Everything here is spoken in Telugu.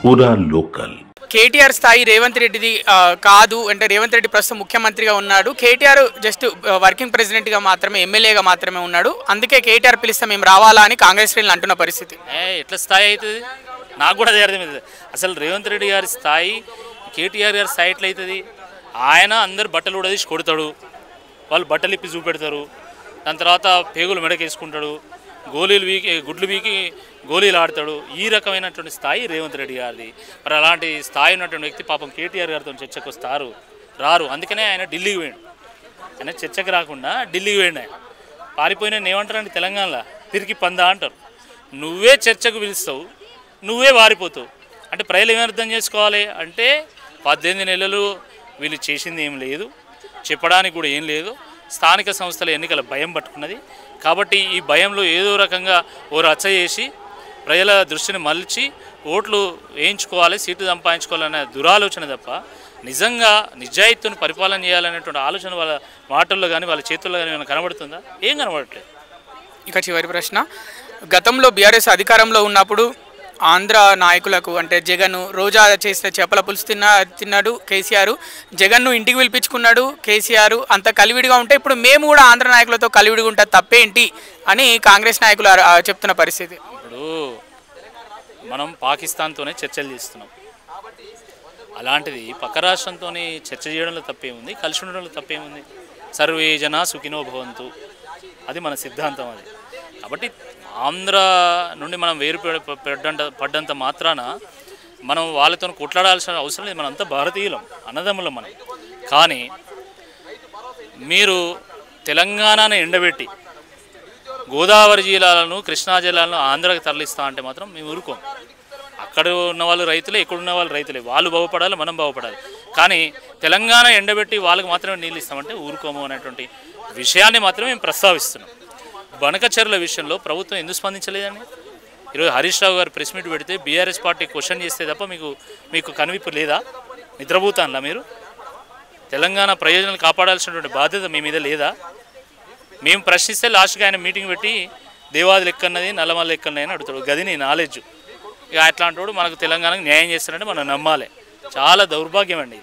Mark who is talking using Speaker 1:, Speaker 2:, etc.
Speaker 1: पूरा लोकल
Speaker 2: కేటీఆర్ స్థాయి రేవంత్ రెడ్డిది కాదు అంటే రేవంత్ రెడ్డి ప్రస్తుతం ముఖ్యమంత్రిగా ఉన్నాడు. కేటీఆర్ జస్ట్ వర్కింగ్ ప్రెసిడెంట్గా మాత్రమే ఎమ్మెల్యేగా మాత్రమే ఉన్నాడు. అందుకే కేటీఆర్ పిలిస్తే మేము రావాలా అని కాంగ్రెస్ శ్రేణులు అంటున్న పరిస్థితి.
Speaker 3: ఎట్లా స్థాయి అవుతుంది? నాకు కూడా అది అర్థమవుతుంది. అసలు రేవంత్ రెడ్డి గారి స్థాయి కేటీఆర్ గారి స్థాయి ఎట్లయితుంది? ఆయన అందరు బట్టలు కూడా తీసి కొడతాడు, వాళ్ళు బట్టలు ఇప్పి చూపెడతారు, దాని తర్వాత పేగులు మెడకేసుకుంటాడు, గోళీలు వీకి గుడ్లు వీకి గోళీలు ఆడతాడు. ఈ రకమైనటువంటి స్థాయి రేవంత్ రెడ్డి గారిది. మరి అలాంటి స్థాయి ఉన్నటువంటి వ్యక్తి పాపం కేటీఆర్ గారితో చర్చకు వస్తారు రారు. అందుకనే ఆయన ఢిల్లీకి పోయాడు. ఆయన చర్చకు రాకుండా ఢిల్లీకి పోయాడు. ఆయన పారిపోయిన ఏమంటారండి తెలంగాణలో తిరిగి పందా అంటారు. నువ్వే చర్చకు పిలుస్తావు, నువ్వే వారిపోతావు అంటే ప్రజలు ఏమి అర్థం చేసుకోవాలి అంటే 18 నెలలు వీళ్ళు చేసింది ఏం లేదు, చెప్పడానికి కూడా ఏం లేదు. స్థానిక సంస్థల ఎన్నికల భయం పట్టుకున్నది కాబట్టి ఈ భయంలో ఏదో రకంగా ఓ రచ్చ చేసి ప్రజల దృష్టిని మలిచి ఓట్లు వేయించుకోవాలి, సీట్లు సంపాదించుకోవాలనే దురాలోచన తప్ప నిజంగా నిజాయితీని పరిపాలన చేయాలనేటువంటి ఆలోచన వాళ్ళ మాటల్లో కానీ వాళ్ళ చేతుల్లో కానీ ఏమైనా కనబడుతుందా? ఏం కనబడట్లేదు.
Speaker 2: ఇక చివరి ప్రశ్న, గతంలో బీఆర్ఎస్ అధికారంలో ఉన్నప్పుడు ఆంధ్ర నాయకులకు అంటే జగన్ రోజా చేస్తే చేపల పులుసు తిన్నాడు కేసీఆర్, జగన్ను ఇంటికి పిలిపించుకున్నాడు కేసీఆర్, అంత కలివిడిగా ఉంటే ఇప్పుడు మేము కూడా ఆంధ్ర నాయకులతో కలివిడిగా ఉంటే తప్పేంటి అని కాంగ్రెస్ నాయకులు చెప్తున్న పరిస్థితి.
Speaker 3: ఇప్పుడు మనం పాకిస్తాన్తోనే చర్చలు చేస్తున్నాం. అలాంటిది పక్క రాష్ట్రంతో చర్చ చేయడంలో తప్పేముంది, కలిసి ఉండడంలో తప్పేముంది? సర్వే జన సుఖినో భవంతు, అది మన సిద్ధాంతం. అది కాబట్టి ఆంధ్ర నుండి మనం వేరు పడ్డంత మాత్రాన మనం వాళ్ళతో కొట్లాడాల్సిన అవసరం లేదు. మనంతా భారతీయులం, అన్నదమ్ములం మనం. కానీ మీరు తెలంగాణను ఎండబెట్టి గోదావరి జిల్లాలను కృష్ణా జిల్లాలను ఆంధ్రాకి తరలిస్తా అంటే మాత్రం మేము ఊరుకోం. అక్కడ ఉన్న వాళ్ళు రైతులే, ఇక్కడ ఉన్న వాళ్ళు రైతులే, వాళ్ళు బాగుపడాలి, మనం బాగుపడాలి. కానీ తెలంగాణ ఎండబెట్టి వాళ్ళకి మాత్రమే నీళ్ళు ఇస్తామంటే ఊరుకోము అనేటువంటి విషయాన్ని మాత్రమే మేము ప్రస్తావిస్తున్నాం. బనకచెర్ల విషయంలో ప్రభుత్వం ఎందుకు స్పందించలేదని ఈరోజు హరీష్ రావు గారు ప్రెస్ మీట్ పెడితే బీఆర్ఎస్ పార్టీ క్వశ్చన్ చేస్తే తప్ప మీకు కనువిప్పు లేదా? నిద్రపోతానులా మీరు? తెలంగాణ ప్రయోజనాలు కాపాడాల్సినటువంటి బాధ్యత మీ మీద లేదా? మేము ప్రశ్నిస్తే లాస్ట్గా ఆయన మీటింగ్ పెట్టి దేవాది లెక్కన్నది నల్లమల్ల లెక్కన్నది అని అడుగుతాడు. గది నీ నాలెడ్జ్. ఇక అట్లాంటి వాడు మనకు తెలంగాణకు న్యాయం చేస్తారంటే మనం నమ్మాలి. చాలా దౌర్భాగ్యం అండి.